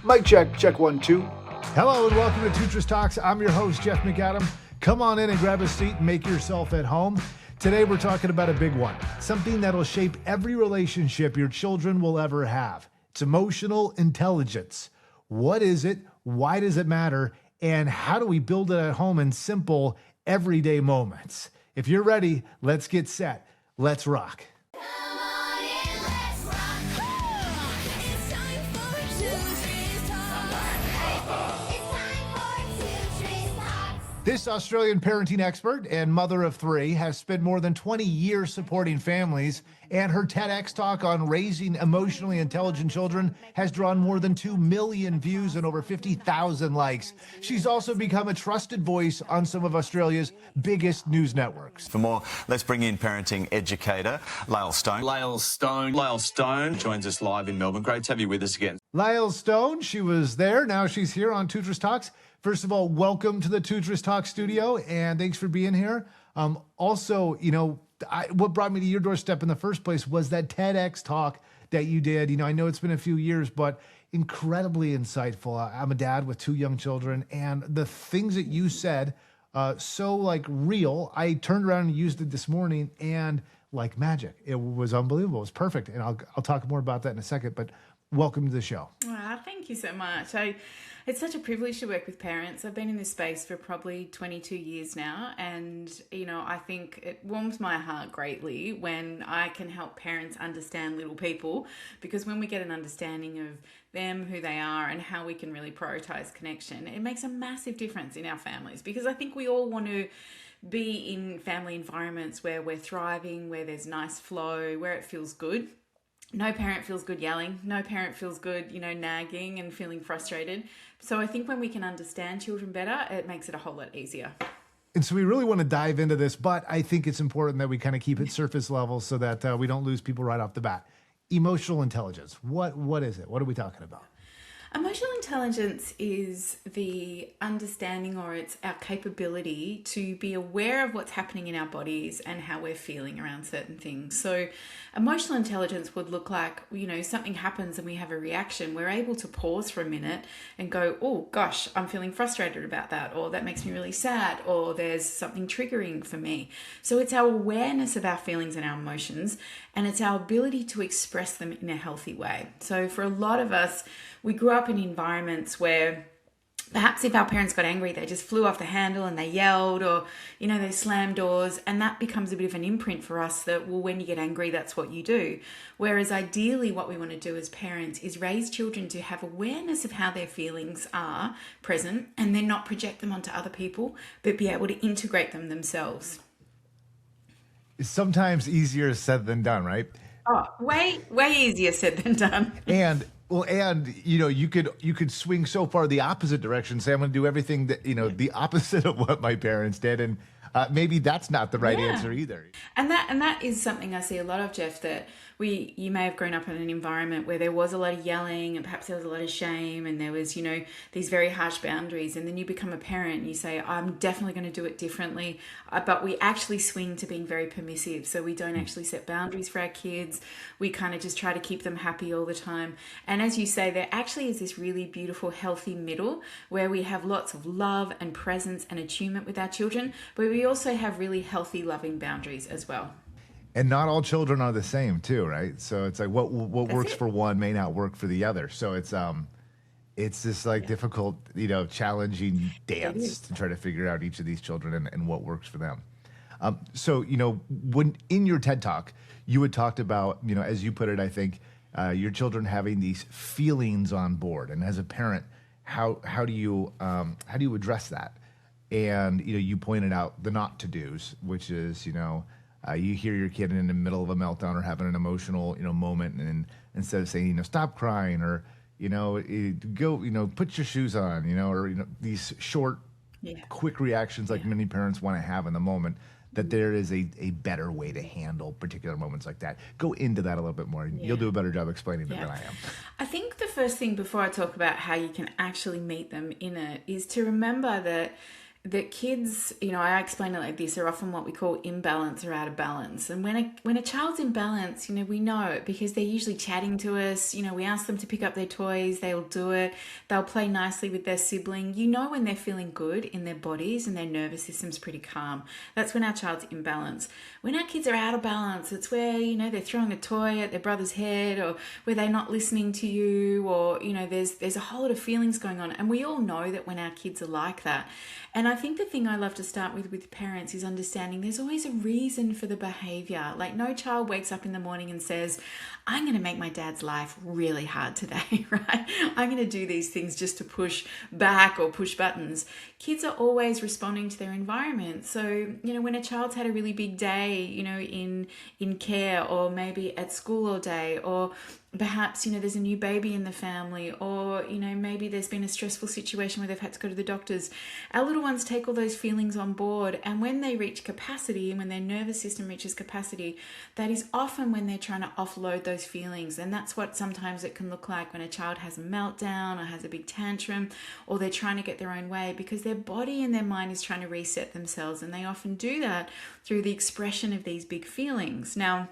Mic check, check 1, 2. Hello and welcome to Tutris Talks. I'm your host, Jeff McAdam. Come on in and grab a seat and make yourself at home. Today we're talking about a big one, something that'll shape every relationship your children will ever have. It's emotional intelligence. What is it? Why does it matter? And how do we build it at home in simple, everyday moments? If you're ready, let's get set. Let's rock. This Australian parenting expert and mother of three has spent more than 20 years supporting families, and her TEDx talk on raising emotionally intelligent children has drawn more than 2 million views and over 50,000 likes. She's also become a trusted voice on some of Australia's biggest news networks. For more, let's bring in parenting educator Lael Stone. Lael Stone joins us live in Melbourne. Great to have you with us again. Lael Stone, she was there, now she's here on Tutris Talks. First of all, welcome to the Tutris Talk studio, and thanks for being here. Also, what brought me to your doorstep in the first place was that TEDx talk that you did. I know it's been a few years, but incredibly insightful. I'm a dad with 2 young children, and the things that you said, so real. I turned around and used it this morning, and like magic, it was unbelievable. It was perfect, and I'll talk more about that in a second. But welcome to the show. Thank you so much. It's such a privilege to work with parents. I've been in this space for probably 22 years now, and I think it warms my heart greatly when I can help parents understand little people, because when we get an understanding of them, who they are, and how we can really prioritize connection, it makes a massive difference in our families, because I think we all want to be in family environments where we're thriving, where there's nice flow, where it feels good. No parent feels good yelling. No parent feels good, nagging and feeling frustrated. So I think when we can understand children better, it makes it a whole lot easier. And so we really want to dive into this, but I think it's important that we kind of keep it surface level so that we don't lose people right off the bat. Emotional intelligence. What is it? What are we talking about? Emotional intelligence is the understanding, or it's our capability to be aware of what's happening in our bodies and how we're feeling around certain things. So emotional intelligence would look like, something happens and we have a reaction. We're able to pause for a minute and go, oh gosh, I'm feeling frustrated about that, or that makes me really sad, or there's something triggering for me. So it's our awareness of our feelings and our emotions, and it's our ability to express them in a healthy way. So for a lot of us, we grew up in environments where perhaps if our parents got angry, they just flew off the handle and they yelled, or, they slammed doors. And that becomes a bit of an imprint for us that, well, when you get angry, that's what you do. Whereas ideally what we want to do as parents is raise children to have awareness of how their feelings are present, and then not project them onto other people, but be able to integrate them themselves. It's sometimes easier said than done, right? Oh, way easier said than done. And you could swing so far the opposite direction. Say I'm going to do everything that the opposite of what my parents did, and maybe that's not the right answer either. And that is something I see a lot of, Jeff. That you may have grown up in an environment where there was a lot of yelling, and perhaps there was a lot of shame, and there was these very harsh boundaries. And then you become a parent, and you say, I'm definitely going to do it differently. But we actually swing to being very permissive, so we don't actually set boundaries for our kids. We kind of just try to keep them happy all the time. And as you say, there actually is this really beautiful, healthy middle where we have lots of love and presence and attunement with our children, but we also have really healthy, loving boundaries as well. And not all children are the same too, right? So it's like what works for one may not work for the other. So it's this difficult, challenging dance to try to figure out each of these children and what works for them. So when in your TED Talk, you had talked about, as you put it, I think, your children having these feelings on board, and as a parent, how do you address that? And you pointed out the not to dos, which is you hear your kid in the middle of a meltdown or having an emotional moment, and instead of saying stop crying, or go put your shoes on, or these short, quick reactions like many parents want to have in the moment, that there is a better way to handle particular moments like that. Go into that a little bit more. You'll do a better job explaining it than I am. I think the first thing before I talk about how you can actually meet them in it is to remember that that kids, I explain it like this, are often what we call imbalance or out of balance. And when a child's in balance, we know it because they're usually chatting to us. We ask them to pick up their toys, they'll do it. They'll play nicely with their sibling. When they're feeling good in their bodies and their nervous system's pretty calm. That's when our child's in balance. When our kids are out of balance, it's where, they're throwing a toy at their brother's head, or where they're not listening to you, or, there's a whole lot of feelings going on. And we all know that when our kids are like that. And I think the thing I love to start with parents is understanding there's always a reason for the behavior. Like, no child wakes up in the morning and says, I'm going to make my dad's life really hard today, right? I'm going to do these things just to push back or push buttons. Kids are always responding to their environment. So, when a child's had a really big day, in care, or maybe at school all day, or perhaps, there's a new baby in the family, or, maybe there's been a stressful situation where they've had to go to the doctors. Our little ones take all those feelings on board. And when they reach capacity, and when their nervous system reaches capacity, that is often when they're trying to offload those feelings. And that's what sometimes it can look like when a child has a meltdown or has a big tantrum, or they're trying to get their own way, because their body and their mind is trying to reset themselves. And they often do that through the expression of these big feelings. Now,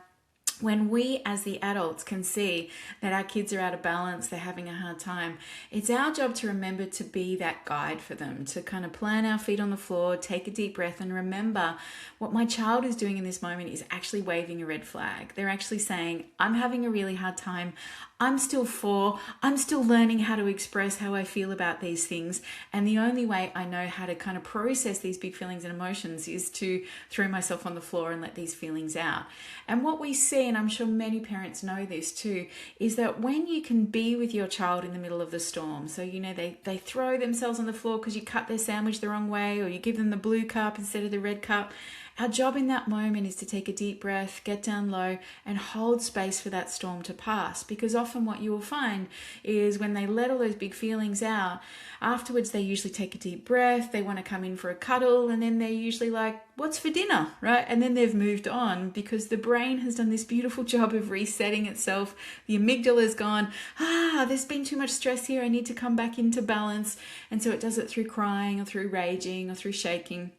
when we as the adults can see that our kids are out of balance, they're having a hard time, it's our job to remember to be that guide for them, to kind of plant our feet on the floor, take a deep breath, and remember what my child is doing in this moment is actually waving a red flag. They're actually saying, I'm having a really hard time. I'm still 4. I'm still learning how to express how I feel about these things. And the only way I know how to kind of process these big feelings and emotions is to throw myself on the floor and let these feelings out. And what we see, and I'm sure many parents know this too, is that when you can be with your child in the middle of the storm, so they throw themselves on the floor because you cut their sandwich the wrong way, or you give them the blue cup instead of the red cup. Our job in that moment is to take a deep breath, get down low, and hold space for that storm to pass. Because often what you will find is when they let all those big feelings out, afterwards they usually take a deep breath, they want to come in for a cuddle, and then they're usually like, what's for dinner, right? And then they've moved on because the brain has done this beautiful job of resetting itself. The amygdala's gone, there's been too much stress here, I need to come back into balance. And so it does it through crying, or through raging, or through shaking.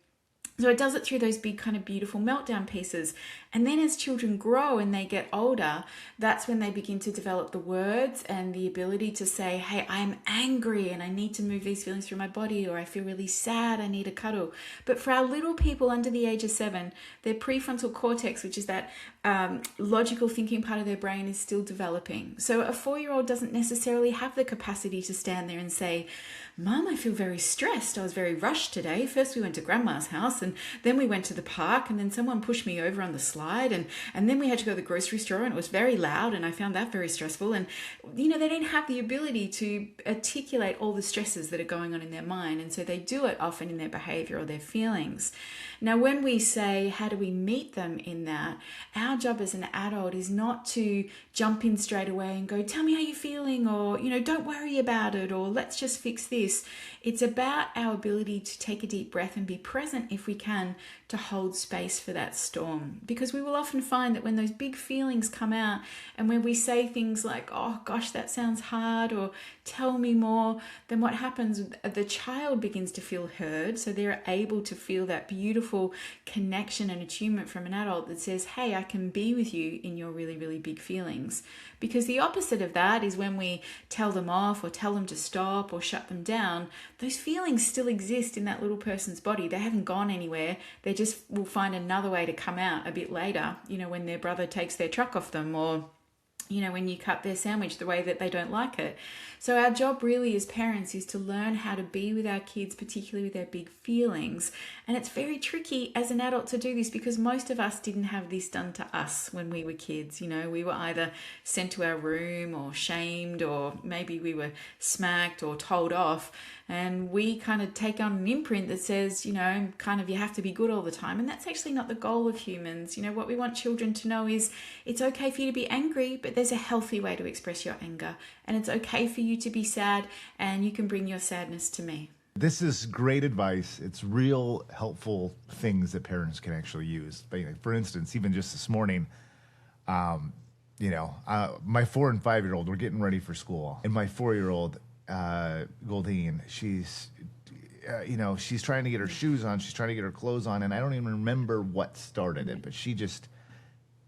So it does it through those big kind of beautiful meltdown pieces. And then as children grow and they get older, that's when they begin to develop the words and the ability to say, hey, I'm angry and I need to move these feelings through my body, or I feel really sad, I need a cuddle. But for our little people under the age of 7, their prefrontal cortex, which is that logical thinking part of their brain, is still developing. So a 4-year-old doesn't necessarily have the capacity to stand there and say, Mum, I feel very stressed. I was very rushed today. First we went to Grandma's house, and then we went to the park, and then someone pushed me over on the slide, and then we had to go to the grocery store, and it was very loud, and I found that very stressful. And, they don't have the ability to articulate all the stresses that are going on in their mind, and so they do it often in their behavior or their feelings. Now, when we say, how do we meet them in that, our job as an adult is not to jump in straight away and go, tell me how you're feeling, or, don't worry about it, or let's just fix this. It's about our ability to take a deep breath and be present, if we can, to hold space for that storm. Because we will often find that when those big feelings come out, and when we say things like, oh gosh, that sounds hard, or tell me more, then what happens, the child begins to feel heard. So they're able to feel that beautiful connection and attunement from an adult that says, hey, I can be with you in your really, really big feelings. Because the opposite of that is when we tell them off, or tell them to stop, or shut them down, those feelings still exist in that little person's body. They haven't gone anywhere. They just will find another way to come out a bit later, when their brother takes their truck off them, or when you cut their sandwich the way that they don't like it. So our job really as parents is to learn how to be with our kids, particularly with their big feelings. And it's very tricky as an adult to do this, because most of us didn't have this done to us when we were kids. We were either sent to our room, or shamed, or maybe we were smacked or told off. And we kind of take on an imprint that says, you have to be good all the time. And that's actually not the goal of humans. What we want children to know is it's okay for you to be angry, but there's a healthy way to express your anger. And it's okay for you to be sad, and you can bring your sadness to me. This is great advice. It's real helpful things that parents can actually use. For instance, even just this morning, my 4 and 5-year-old, we're getting ready for school. And my 4-year-old, Goldine, she's she's trying to get her shoes on, she's trying to get her clothes on, and I don't even remember what started it, but she just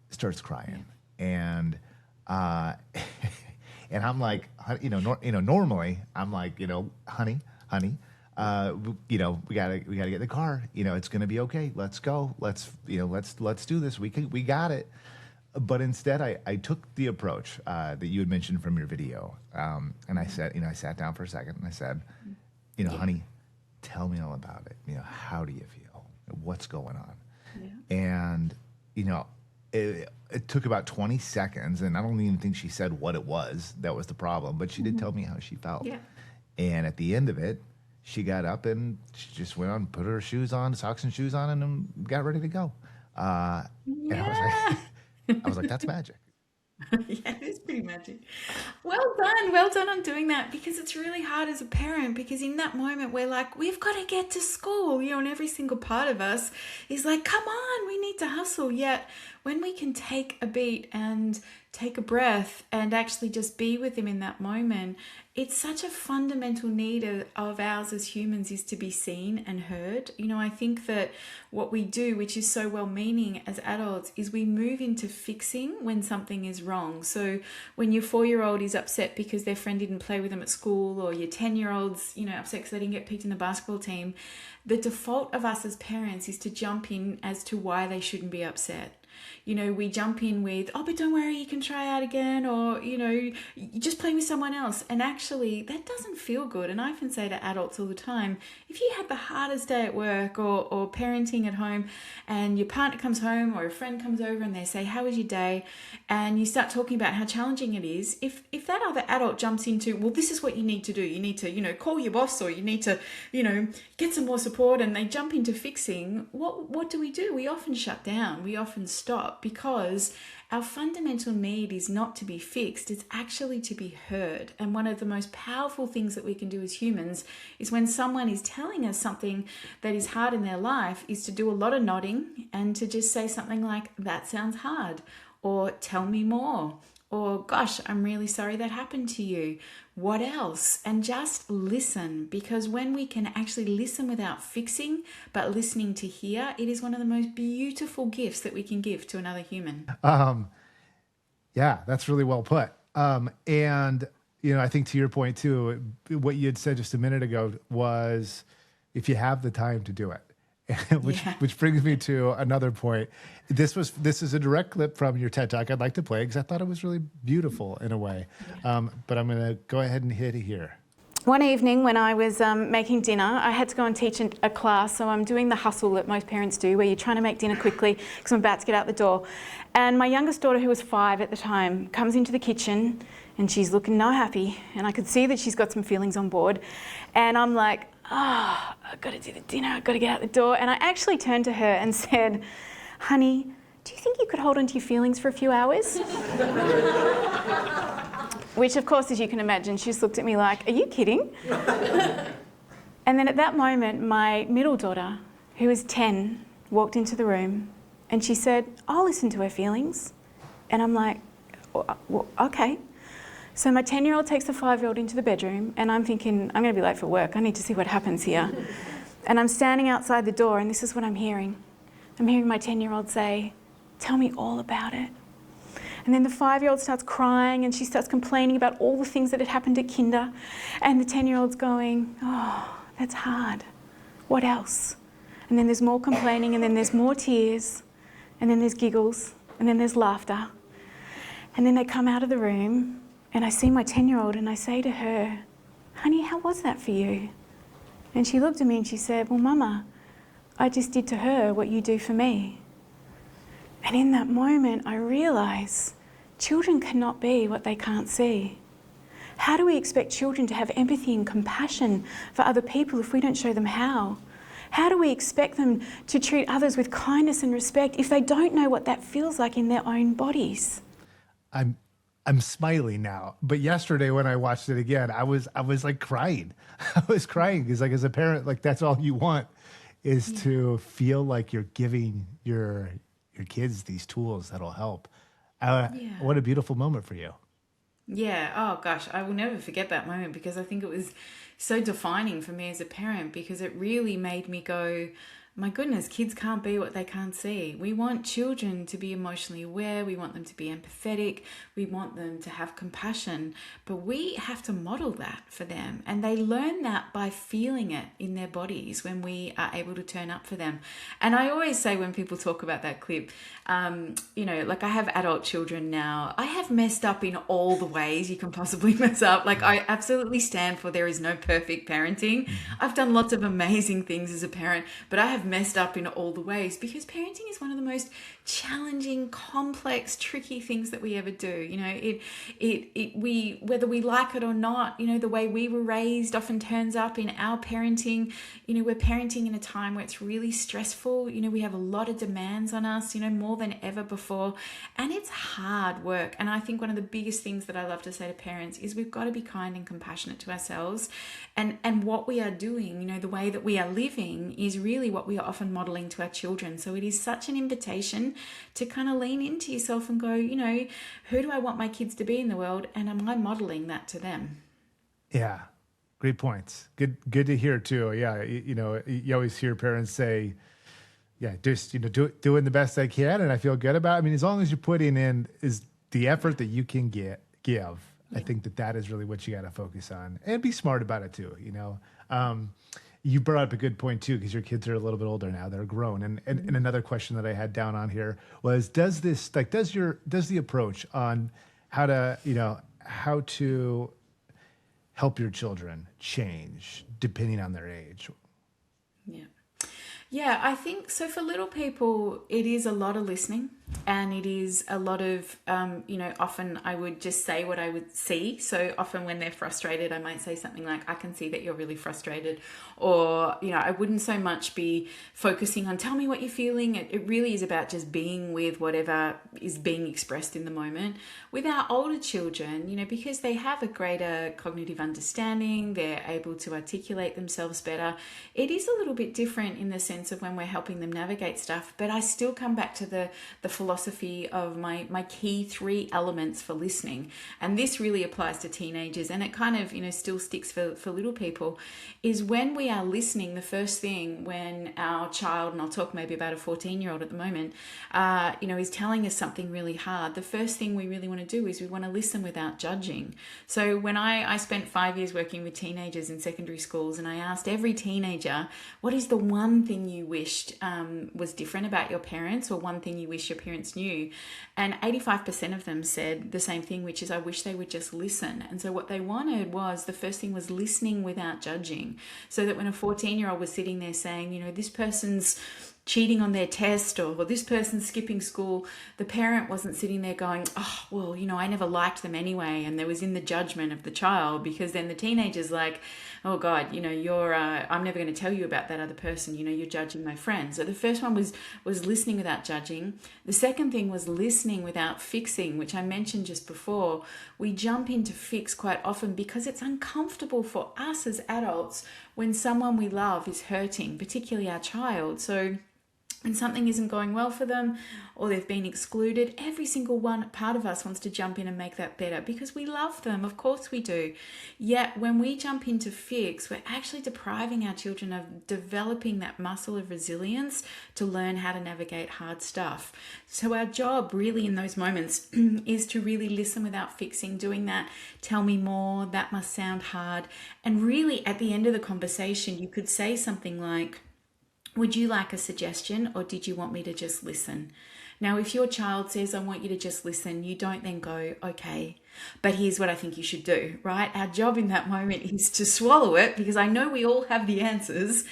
starts crying, and and I'm like, normally I'm like, honey, we gotta get in the car. It's gonna be okay. Let's go. Let's do this. We got it. But instead, I took the approach that you had mentioned from your video, and I said, I sat down for a second and I said, honey, tell me all about it. How do you feel? What's going on? Yeah. And it took about 20 seconds, and I don't even think she said what it was that was the problem, but she did tell me how she felt. Yeah. And at the end of it, she got up and she just went on, put her shoes on, socks and shoes on, and got ready to go. And I was like, that's magic. Yeah, it is pretty magic. Well done on doing that, because it's really hard as a parent, because in that moment we're like, we've got to get to school, and every single part of us is like, come on, we need to hustle. Yet when we can take a beat and take a breath and actually just be with them in that moment, it's such a fundamental need of ours as humans, is to be seen and heard. I think that what we do, which is so well-meaning as adults, is we move into fixing when something is wrong. So when your 4-year-old is upset because their friend didn't play with them at school, or your 10-year-old's, upset because they didn't get picked in the basketball team, the default of us as parents is to jump in as to why they shouldn't be upset. We jump in with, oh, but don't worry, you can try out again, or, you just play with someone else. And actually, that doesn't feel good. And I often say to adults all the time, if you had the hardest day at work or parenting at home, and your partner comes home or a friend comes over and they say, how was your day? And you start talking about how challenging it is. If that other adult jumps into, well, this is what you need to do. You need to, call your boss, or you need to, get some more support, and they jump into fixing, what do? We often shut down. We often stop, because our fundamental need is not to be fixed, it's actually to be heard. And one of the most powerful things that we can do as humans is, when someone is telling us something that is hard in their life, is to do a lot of nodding and to just say something like, that sounds hard, or tell me more, or gosh, I'm really sorry that happened to you. What else? And just listen, because when we can actually listen without fixing, but listening to hear, it is one of the most beautiful gifts that we can give to another human. Yeah, that's really well put. And, I think to your point too, what you had said just a minute ago was, if you have the time to do it. Which brings me to another point. This is a direct clip from your TED Talk I'd like to play, because I thought it was really beautiful in a way. But I'm going to go ahead and hit it here. One evening when I was making dinner, I had to go and teach a class, so I'm doing the hustle that most parents do, where you're trying to make dinner quickly because I'm about to get out the door. And my youngest daughter, who was 5 at the time, comes into the kitchen and she's looking not happy, and I could see that she's got some feelings on board. And I'm like, I've got to do the dinner, I've got to get out the door. And I actually turned to her and said, honey, do you think you could hold on to your feelings for a few hours? Which, of course, as you can imagine, she just looked at me like, are you kidding? And then at that moment, my middle daughter, who is 10, walked into the room and she said, I'll listen to her feelings. And I'm like, well, okay. So my 10-year-old takes the 5-year-old into the bedroom, and I'm thinking, I'm going to be late for work. I need to see what happens here. And I'm standing outside the door, and this is what I'm hearing. I'm hearing my 10-year-old say, tell me all about it. And then the 5-year-old starts crying, and she starts complaining about all the things that had happened at kinder. And the 10-year-old's going, oh, that's hard. What else? And then there's more complaining, and then there's more tears, and then there's giggles, and then there's laughter. And then they come out of the room, and I see my 10-year-old and I say to her, honey, how was that for you? And she looked at me and she said, well, Mama, I just did to her what you do for me. And in that moment, I realised children cannot be what they can't see. How do we expect children to have empathy and compassion for other people if we don't show them how? How do we expect them to treat others with kindness and respect if they don't know what that feels like in their own bodies? I'm smiling now, but yesterday when I watched it again, I was like crying. I was crying because, like, as a parent, like, that's all you want is to feel like you're giving your kids these tools that'll help. What a beautiful moment for you. Yeah. Oh gosh, I will never forget that moment because I think it was so defining for me as a parent because it really made me go, my goodness, kids can't be what they can't see. We want children to be emotionally aware. We want them to be empathetic. We want them to have compassion. But we have to model that for them. And they learn that by feeling it in their bodies when we are able to turn up for them. And I always say when people talk about that clip, like I have adult children now. I have messed up in all the ways you can possibly mess up. Like I absolutely stand for there is no perfect parenting. I've done lots of amazing things as a parent, but I have messed up in all the ways because parenting is one of the most challenging, complex, tricky things that we ever do. We whether we like it or not, the way we were raised often turns up in our parenting. We're parenting in a time where it's really stressful. We have a lot of demands on us, more than ever before, and it's hard work. And I think one of the biggest things that I love to say to parents is we've got to be kind and compassionate to ourselves, and what we are doing, the way that we are living is really what we are often modeling to our children. So it is such an invitation to kind of lean into yourself and go, who do I want my kids to be in the world, and am I modeling that to them? Yeah, great points. Good to hear too. Yeah, you always hear parents say, yeah, just doing the best I can, and I feel good about it. I mean, as long as you're putting in is the effort that you can give. Yeah. I think that is really what you got to focus on, and be smart about it too. You brought up a good point too, because your kids are a little bit older now; they're grown. And another question that I had down on here was, does the approach on how to help your children change depending on their age? Yeah. Yeah, I think so. For little people, it is a lot of listening, and it is a lot of, often I would just say what I would see. So often when they're frustrated, I might say something like, I can see that you're really frustrated. Or, I wouldn't so much be focusing on, tell me what you're feeling. It really is about just being with whatever is being expressed in the moment. With our older children, because they have a greater cognitive understanding, they're able to articulate themselves better. It is a little bit different in the sense of when we're helping them navigate stuff, but I still come back to the philosophy of my key 3 elements for listening. And this really applies to teenagers, and it kind of, still sticks for little people, is when we are listening, the first thing when our child, and I'll talk maybe about a 14-year-old at the moment, is telling us something really hard, the first thing we really want to do is we want to listen without judging. So when I spent 5 years working with teenagers in secondary schools, and I asked every teenager, what is the one thing you wished was different about your parents, or one thing you wish your parents knew? And 85% of them said the same thing, which is, I wish they would just listen. And so what they wanted was, the first thing was listening without judging, so that when a 14-year-old was sitting there saying, this person's cheating on their test, or this person's skipping school, the parent wasn't sitting there going, oh, well, I never liked them anyway, and there was in the judgment of the child, because then the teenager's like, oh God, you're I'm never going to tell you about that other person, you're judging my friend. So the first one was listening without judging. The second thing was listening without fixing, which I mentioned just before. We jump into fix quite often because it's uncomfortable for us as adults when someone we love is hurting, particularly our child. So when something isn't going well for them, or they've been excluded, every single part of us wants to jump in and make that better because we love them. Of course we do. Yet when we jump into fix, we're actually depriving our children of developing that muscle of resilience to learn how to navigate hard stuff. So our job really in those moments is to really listen without fixing, doing that, tell me more, that must sound hard. And really at the end of the conversation, you could say something like, would you like a suggestion, or did you want me to just listen? Now, if your child says, I want you to just listen, you don't then go, okay, but here's what I think you should do, right? Our job in that moment is to swallow it, because I know we all have the answers,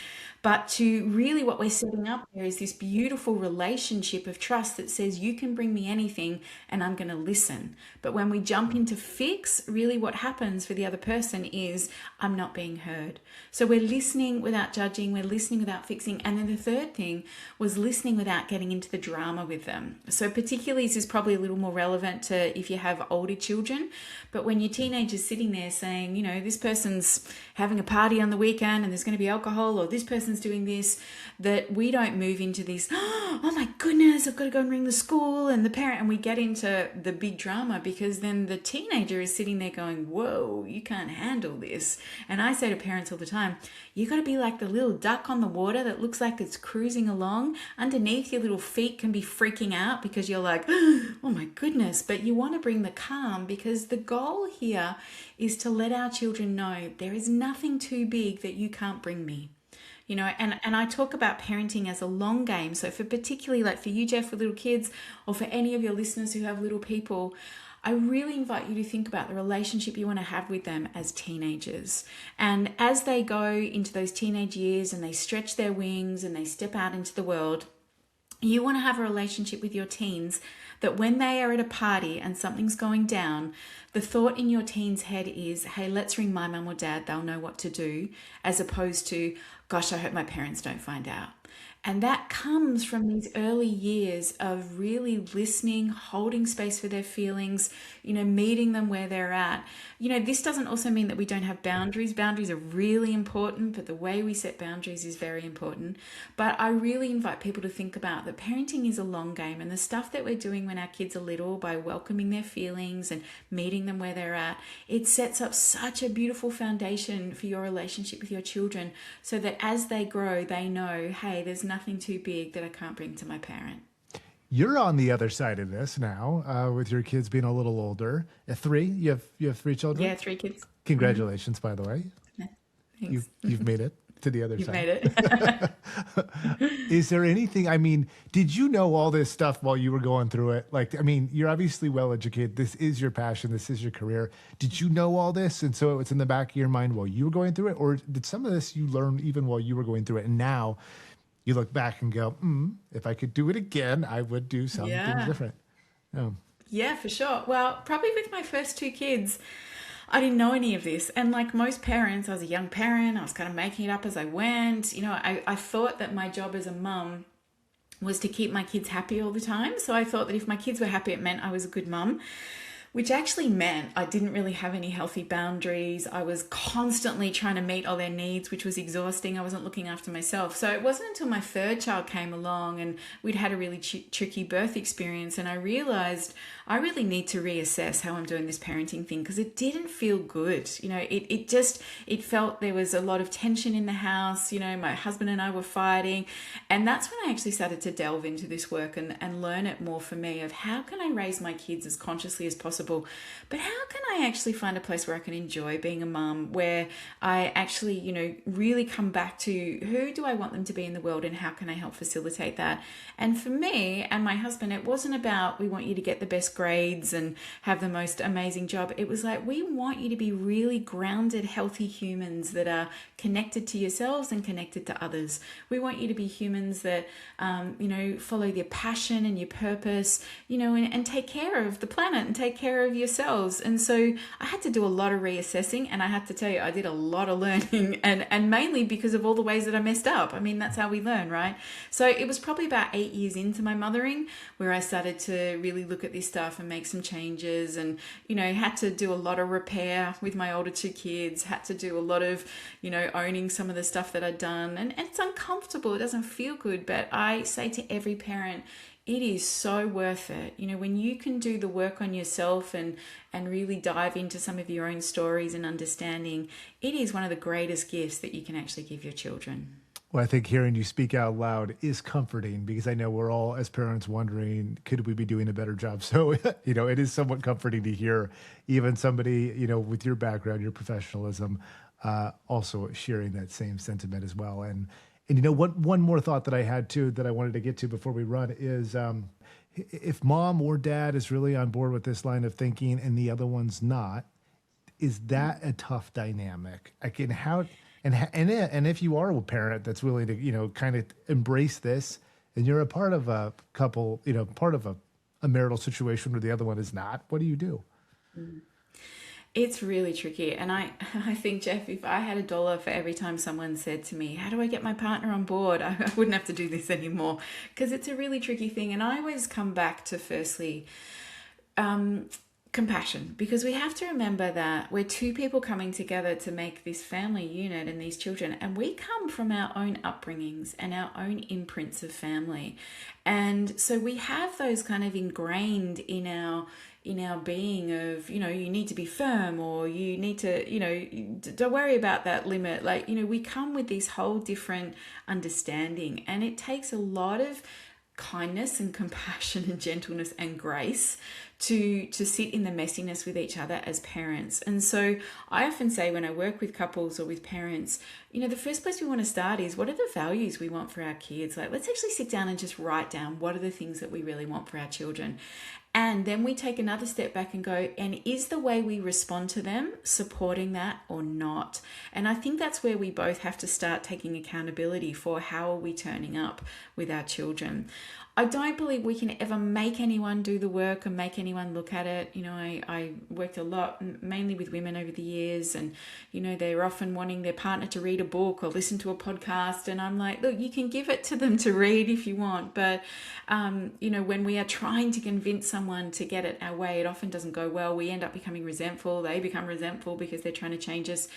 but to really what we're setting up there is this beautiful relationship of trust that says you can bring me anything and I'm going to listen. But when we jump into fix, really what happens for the other person is I'm not being heard. So we're listening without judging, we're listening without fixing. And then the third thing was listening without getting into the drama with them. So particularly this is probably a little more relevant to if you have older children, but when your teenager's sitting there saying, this person's having a party on the weekend and there's going to be alcohol, or this person's cousin's doing this, that we don't move into this, oh my goodness, I've got to go and ring the school and the parent, and we get into the big drama, because then the teenager is sitting there going, whoa, you can't handle this. And I say to parents all the time, you got to be like the little duck on the water that looks like it's cruising along. Underneath, your little feet can be freaking out because you're like, oh my goodness. But you want to bring the calm, because the goal here is to let our children know there is nothing too big that you can't bring me. You know, and I talk about parenting as a long game. So for particularly like for you, Jeff, with little kids, or for any of your listeners who have little people, I really invite you to think about the relationship you want to have with them as teenagers. And as they go into those teenage years and they stretch their wings and they step out into the world, you want to have a relationship with your teens that when they are at a party and something's going down, the thought in your teen's head is, hey, let's ring my mum or dad, they'll know what to do, as opposed to, gosh, I hope my parents don't find out. And that comes from these early years of really listening, holding space for their feelings, you know, meeting them where they're at. You know, this doesn't also mean that we don't have boundaries. Boundaries are really important, but the way we set boundaries is very important. But I really invite people to think about that parenting is a long game, and the stuff that we're doing when our kids are little by welcoming their feelings and meeting them where they're at, it sets up such a beautiful foundation for your relationship with your children, so that as they grow, they know, hey, there's nothing too big that I can't bring to my parent. You're on the other side of this now, with your kids being a little older. Three? You have 3 children? Yeah, 3 kids. Congratulations, by the way. Yeah, thanks. You've made it to the other You've side. made it. Is there anything, I mean, did you know all this stuff while you were going through it? Like, I mean, you're obviously well educated. This is your passion. This is your career. Did you know all this? And so it was in the back of your mind while you were going through it? Or did some of this you learn even while you were going through it? And now you look back and go, if I could do it again, I would do something different. Yeah, for sure. Well, probably with my first 2 kids, I didn't know any of this. And like most parents, I was a young parent. I was kind of making it up as I went. You know, I thought that my job as a mum was to keep my kids happy all the time. So I thought that if my kids were happy, it meant I was a good mum, which actually meant I didn't really have any healthy boundaries. I was constantly trying to meet all their needs, which was exhausting. I wasn't looking after myself. So it wasn't until my 3rd child came along and we'd had a really tricky birth experience, and I realized I really need to reassess how I'm doing this parenting thing, because it didn't feel good. You know, it felt there was a lot of tension in the house. You know, my husband and I were fighting. And that's when I actually started to delve into this work and learn it more for me of how can I raise my kids as consciously as possible, but how can I actually find a place where I can enjoy being a mum, where I actually, you know, really come back to who do I want them to be in the world and how can I help facilitate that? And for me and my husband, it wasn't about we want you to get the best grades and have the most amazing job. It was like, we want you to be really grounded, healthy humans that are connected to yourselves and connected to others. We want you to be humans that, you know, follow your passion and your purpose, you know, and take care of the planet and take care of yourselves. And so I had to do a lot of reassessing, and I have to tell you, I did a lot of learning, and mainly because of all the ways that I messed up. I mean, that's how we learn, right? So it was probably about 8 years into my mothering where I started to really look at this stuff and make some changes, and, you know, had to do a lot of repair with my older 2 kids, had to do a lot of, you know, owning some of the stuff that I'd done. And it's uncomfortable. It doesn't feel good. But I say to every parent, it is so worth it. You know, when you can do the work on yourself and really dive into some of your own stories and understanding, it is one of the greatest gifts that you can actually give your children. Well, I think hearing you speak out loud is comforting, because I know we're all, as parents, wondering, could we be doing a better job? So, you know, it is somewhat comforting to hear even somebody, you know, with your background, your professionalism, also sharing that same sentiment as well. And you know, one more thought that I had too that I wanted to get to before we run is, if mom or dad is really on board with this line of thinking and the other one's not, is that a tough dynamic? And if you are a parent that's willing to, you know, kind of embrace this, and you're a part of a couple, you know, part of a marital situation where the other one is not, what do you do? It's really tricky. And I think, Jeff, if I had $1 for every time someone said to me, how do I get my partner on board? I wouldn't have to do this anymore, because it's a really tricky thing. And I always come back to, firstly, compassion, because we have to remember that we're two people coming together to make this family unit and these children, and we come from our own upbringings and our own imprints of family, and so we have those kind of ingrained in our being of, you need to be firm, or you need to, don't worry about that limit. Like, we come with this whole different understanding, and it takes a lot of kindness and compassion and gentleness and grace to sit in the messiness with each other as parents. And so I often say, when I work with couples or with parents, the first place we want to start is, what are the values we want for our kids? Like, let's actually sit down and just write down, what are the things that we really want for our children? And then we take another step back and go, and is the way we respond to them supporting that or not? And I think that's where we both have to start taking accountability for, how are we turning up with our children? I don't believe we can ever make anyone do the work or make anyone look at it. I worked a lot, mainly with women over the years, and, they're often wanting their partner to read a book or listen to a podcast. And I'm like, look, you can give it to them to read if you want. But, when we are trying to convince someone to get it our way, it often doesn't go well. We end up becoming resentful. They become resentful because they're trying to change us.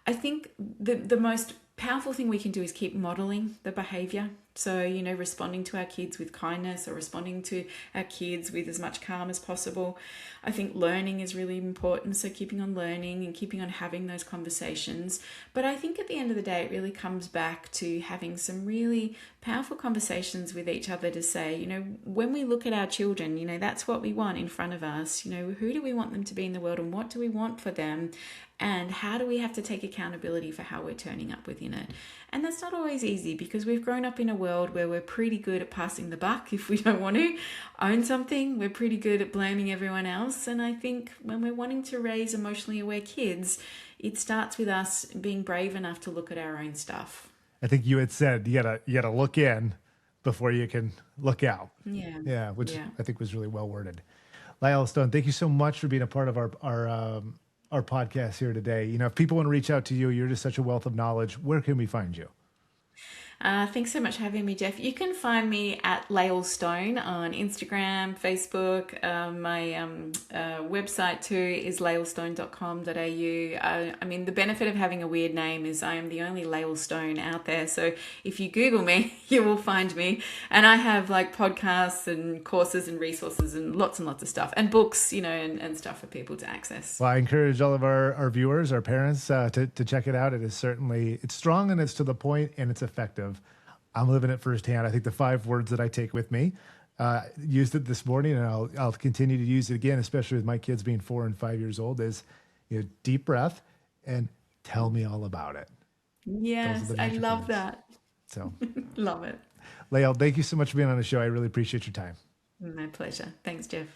I think the most powerful thing we can do is keep modeling the behavior. So, responding to our kids with kindness, or responding to our kids with as much calm as possible. I think learning is really important. So keeping on learning and keeping on having those conversations. But I think at the end of the day, it really comes back to having some really powerful conversations with each other to say, when we look at our children, that's what we want in front of us. Who do we want them to be in the world, and what do we want for them? And how do we have to take accountability for how we're turning up within it? And that's not always easy, because we've grown up in a world where we're pretty good at passing the buck. If we don't want to own something, we're pretty good at blaming everyone else. And I think when we're wanting to raise emotionally aware kids, it starts with us being brave enough to look at our own stuff. I think you had said you gotta look in before you can look out. Yeah. Which I think was really well worded. Lael Stone, thank you so much for being a part of our podcast here today. If people want to reach out to you, you're just such a wealth of knowledge. Where can we find you? Thanks so much for having me, Jeff. You can find me at Lael Stone on Instagram, Facebook. My website too is laelstone.com.au. I mean, the benefit of having a weird name is I am the only Lael Stone out there. So if you Google me, you will find me. And I have like podcasts and courses and resources and lots of stuff, and books, and stuff for people to access. Well, I encourage all of our viewers, our parents, to check it out. It's strong, and it's to the point, and it's effective. I'm living it firsthand. I think the 5 words that I take with me, used it this morning, and I'll continue to use it again, especially with my kids being 4 and 5 years old, is deep breath and tell me all about it. Yes, I love that. So love it. Lael, thank you so much for being on the show. I really appreciate your time. My pleasure. Thanks, Jeff.